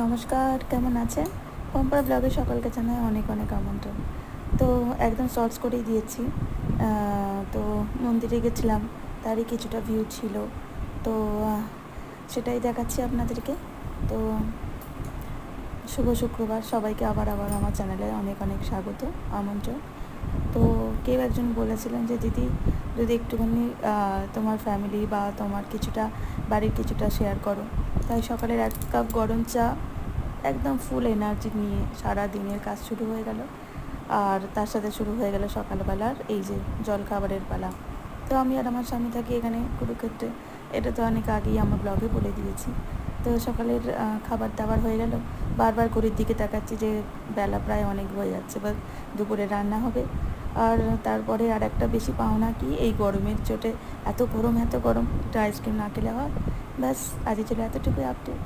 নমস্কার, কেমন আছেন? পম্পার ব্লগে সকলকে জানাই অনেক অনেক আমন্ত্রণ। তো একদম শর্টস করেই দিয়েছি। তো মন্দিরে গেছিলাম, তারই কিছুটা ভিউ ছিল। তো সেটাই দেখাচ্ছি আপনাদেরকে। তো শুভ শুক্রবার, সবাইকে আবার আমার চ্যানেলে অনেক অনেক স্বাগত, আমন্ত্রণ। তো কেউ একজন বলেছিলেন যে দিদি, যদি একটুখানি তোমার ফ্যামিলি বা তোমার কিছুটা বাড়ির কিছুটা শেয়ার করো। তাই সকালের 1 কাপ গরম চা, একদম ফুল এনার্জি নিয়ে সারা দিনের কাজ শুরু হয়ে গেল। আর তার সাথে শুরু হয়ে গেল সকালবেলার এই যে জলখাবারের পালা। তো আমি আর আমার স্বামী থাকি এখানে কুরুক্ষেত্রে। এটা তো অনেক আগেই আমার ব্লগে বলে দিয়েছি। তো সকালের খাবার দাবার হয়ে গেল। বারবার ঘড়ির দিকে তাকাচ্ছি যে বেলা প্রায় অনেক হয়ে যাচ্ছে, বা দুপুরে রান্না হবে। আর তারপরে আর একটা বেশি পাওনা কি, এই গরমের চোটে এত গরম একটু আইসক্রিম না খেলে হয়। ব্যাস, আজই ছিল এতটুকুই আপডেট।